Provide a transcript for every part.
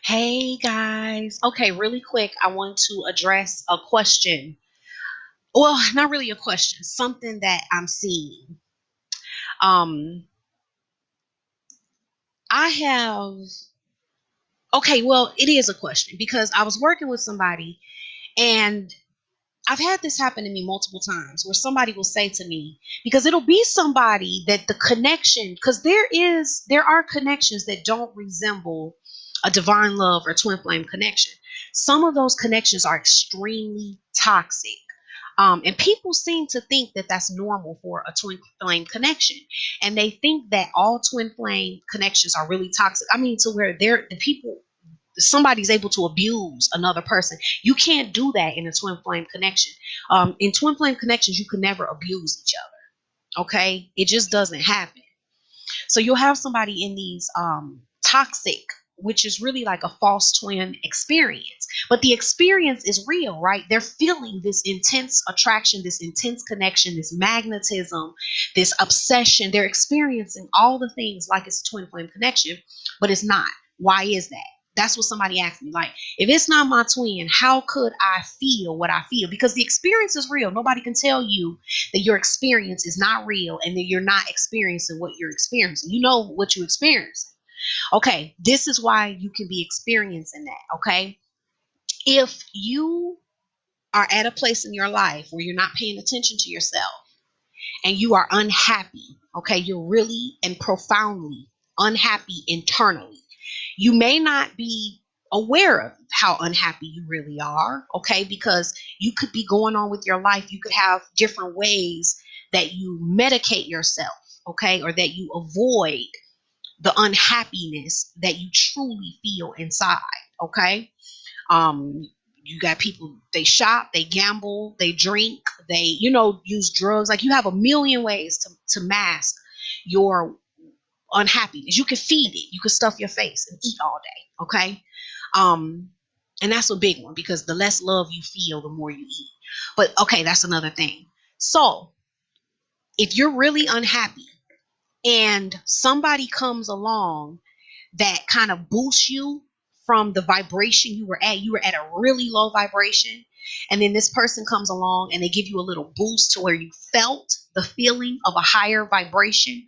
Hey guys. Okay, really quick, I want to address a question. Well, not really a question, something that I'm seeing. Um, I have, okay, well, it is a question because I was working with somebody and I've had this happen to me multiple times where somebody will say to me, because it'll be somebody that the connection, because there are connections that don't resemble a divine love or twin flame connection. Some of those connections are extremely toxic. And people seem to think that that's normal for a twin flame connection. And they think that all twin flame connections are really toxic. I mean, to where the people, somebody's able to abuse another person. You can't do that in a twin flame connection. In twin flame connections, you can never abuse each other. Okay, it just doesn't happen. So you'll have somebody in these toxic, which is really like a false twin experience. But the experience is real, right? They're feeling this intense attraction, this intense connection, this magnetism, this obsession. They're experiencing all the things like it's a twin flame connection, but it's not. Why is that? That's what somebody asked me. Like, if it's not my twin, how could I feel what I feel? Because the experience is real. Nobody can tell you that your experience is not real and that you're not experiencing what you're experiencing. You know what you experience. Okay, this is why you can be experiencing that. Okay, if you are at a place in your life where you're not paying attention to yourself and you are unhappy, okay, you're really and profoundly unhappy internally. You may not be aware of how unhappy you really are, okay, because you could be going on with your life. You could have different ways that you medicate yourself, okay, or that you avoid the unhappiness that you truly feel inside, okay. um you got people, they shop, they gamble, they drink, they use drugs. Like, you have a million ways to mask your unhappiness. You can feed it, you can stuff your face and eat all day, okay. um and that's a big one, because the less love you feel, the more you eat. But okay, that's another thing. So if you're really unhappy and somebody comes along that kind of boosts you from the vibration you were at a really low vibration, and then this person comes along and they give you a little boost to where you felt the feeling of a higher vibration.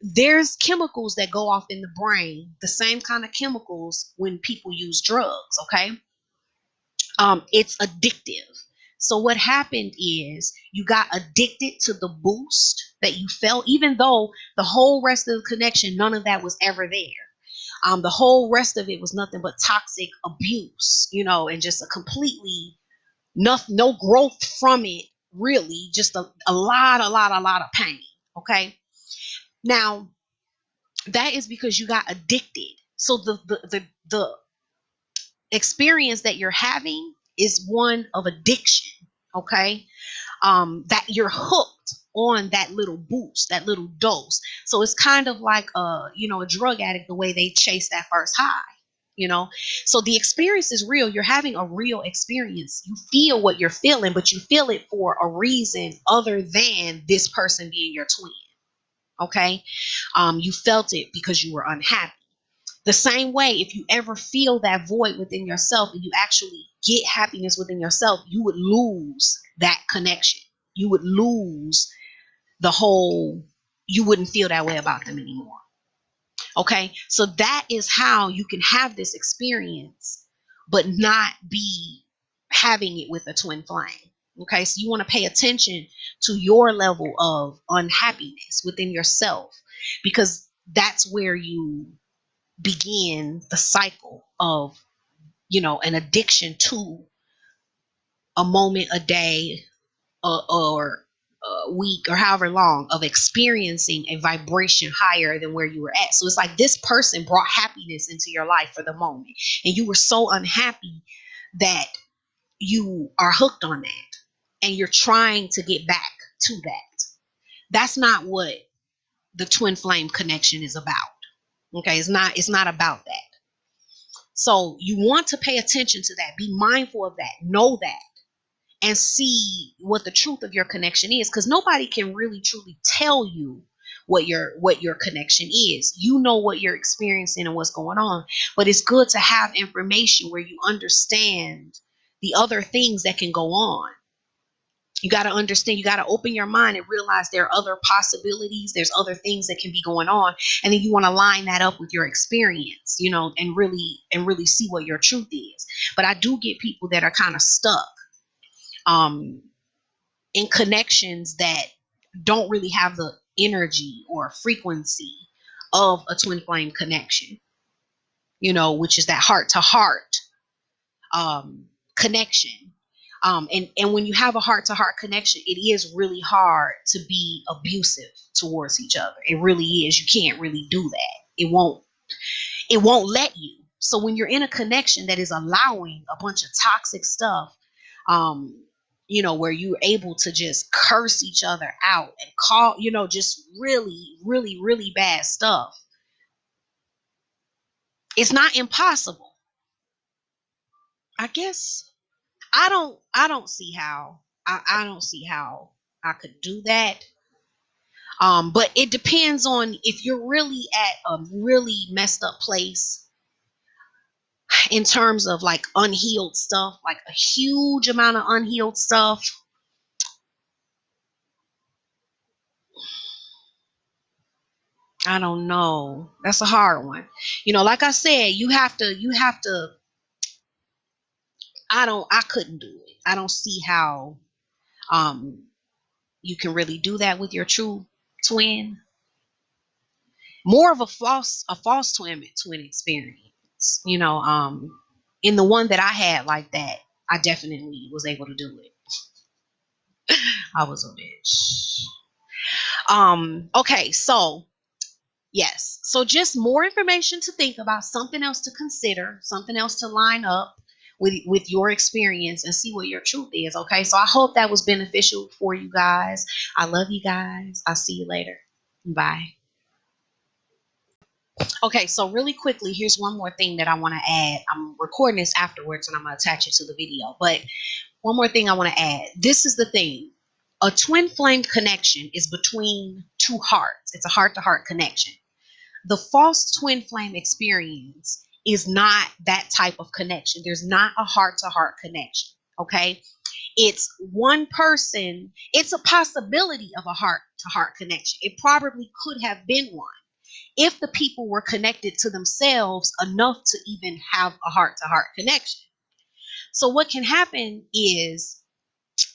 There's chemicals that go off in the brain, the same kind of chemicals when people use drugs. Okay, it's addictive. So what happened is you got addicted to the boost that you felt, even though the whole rest of the connection, none of that was ever there. The whole rest of it was nothing but toxic abuse, and just a completely no growth from it, really, just a lot of pain. Okay, now that is because you got addicted. So the experience that you're having is one of addiction. Okay, that you're hooked on that little boost, that little dose. So it's kind of like a drug addict, the way they chase that first high. You know, so the experience is real. You're having a real experience. You feel what you're feeling, but you feel it for a reason other than this person being your twin. Okay, you felt it because you were unhappy. The same way, if you ever feel that void within yourself and you actually get happiness within yourself, you would lose that connection. You would lose the whole, you wouldn't feel that way about them anymore. Okay. So that is how you can have this experience, but not be having it with a twin flame. Okay. So you want to pay attention to your level of unhappiness within yourself, because that's where you begin the cycle of an addiction to a moment, a day, or a week, or however long, of experiencing a vibration higher than where you were at. So it's like this person brought happiness into your life for the moment, and you were so unhappy that you are hooked on that, and you're trying to get back to that. That's not what the twin flame connection is about. Okay, it's not about that. So you want to pay attention to that, be mindful of that, know that, and see what the truth of your connection is, because nobody can really truly tell you what your connection is. You know what you're experiencing and what's going on, but it's good to have information where you understand the other things that can go on. You got to understand, you got to open your mind and realize there are other possibilities, there's other things that can be going on, and then you want to line that up with your experience, and really see what your truth is. But I do get people that are kind of stuck um in connections that don't really have the energy or frequency of a twin flame connection, which is that heart to heart connection. And when you have a heart to heart connection, it is really hard to be abusive towards each other. It really is. You can't really do that. It won't let you. So when you're in a connection that is allowing a bunch of toxic stuff, um, where you're able to just curse each other out and call, just really, really, really bad stuff, it's not impossible. I guess I don't see how I don't see how I could do that. But it depends on if you're really at a really messed up place in terms of like unhealed stuff, like a huge amount of unhealed stuff. I don't know. That's a hard one. Like I said, you have to I couldn't do it. I don't see how um you can really do that with your true twin. More of a false twin experience. In the one that I had like that, I definitely was able to do it. I was a bitch. Okay, so yes. So just more information to think about, something else to consider, something else to line up with your experience and see what your truth is. Okay. So I hope that was beneficial for you guys. I love you guys. I'll see you later. Bye. Okay, so really quickly, here's one more thing that I want to add. I'm recording this afterwards and I'm going to attach it to the video. But one more thing I want to add. This is the thing. A twin flame connection is between two hearts. It's a heart to heart connection. The false twin flame experience is not that type of connection. There's not a heart to heart connection. Okay. It's one person, it's a possibility of a heart to heart connection. It probably could have been one if the people were connected to themselves enough to even have a heart to heart connection. So, what can happen is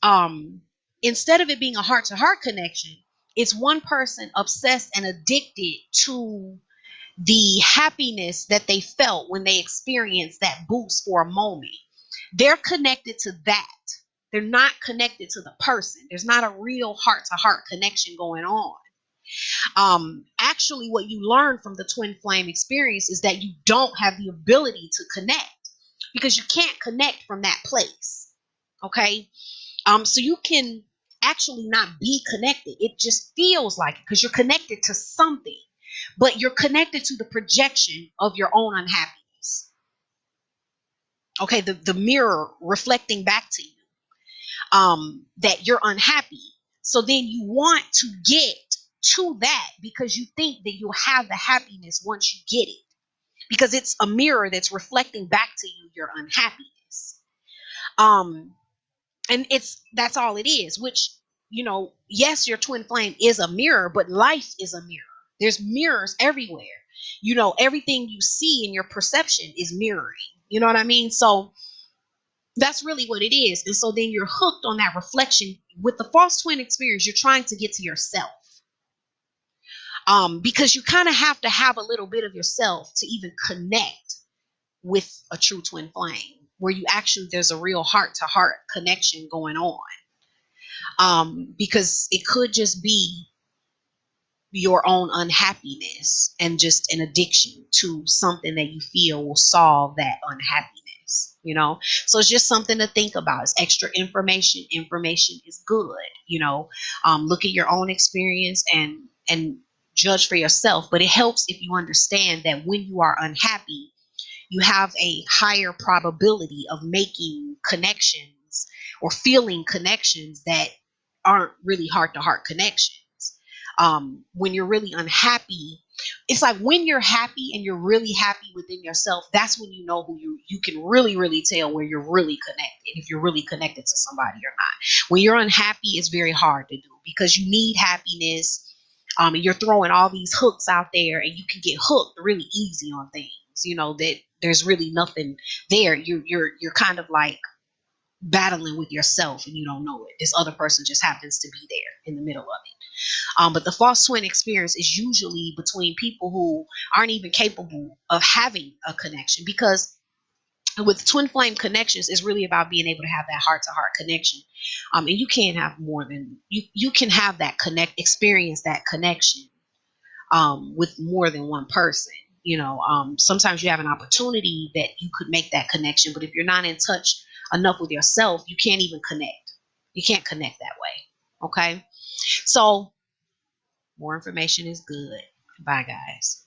um, instead of it being a heart to heart connection, it's one person obsessed and addicted to the happiness that they felt when they experienced that boost for a moment. They're connected to that. They're not connected to the person. There's not a real heart to heart connection going on. Actually, what you learn from the twin flame experience is that you don't have the ability to connect because you can't connect from that place. Okay. So you can actually not be connected. It just feels like it because you're connected to something, but you're connected to the projection of your own unhappiness. Okay, the mirror reflecting back to you that you're unhappy. So then you want to get to that because you think that you'll have the happiness once you get it because it's a mirror that's reflecting back to you your unhappiness. Um, and that's all it is, which, yes, your twin flame is a mirror, but life is a mirror. There's mirrors everywhere. Everything you see in your perception is mirroring. You know what I mean? So that's really what it is. And so then you're hooked on that reflection. With the false twin experience, you're trying to get to yourself. Because you kind of have to have a little bit of yourself to even connect with a true twin flame, where you actually, there's a real heart to heart connection going on. Because it could just be your own unhappiness and just an addiction to something that you feel will solve that unhappiness. So it's just something to think about. It's extra information is good. Look at your own experience and judge for yourself, but it helps if you understand that when you are unhappy, you have a higher probability of making connections or feeling connections that aren't really heart to heart connections. When you're really unhappy, it's like when you're happy and you're really happy within yourself, that's when you know who you can really tell where you're really connected, if you're really connected to somebody or not. When you're unhappy, it's very hard to do because you need happiness. And you're throwing all these hooks out there, and you can get hooked really easy on things, that there's really nothing there. You're kind of like battling with yourself, and you don't know it. This other person just happens to be there in the middle of it. But the false twin experience is usually between people who aren't even capable of having a connection, because with twin flame connections, it's really about being able to have that heart to heart connection. And you can't have more than you can have that experience that connection with more than one person. Sometimes you have an opportunity that you could make that connection, but if you're not in touch enough with yourself, you can't even connect. You can't connect that way. Okay. So more information is good. Bye, guys.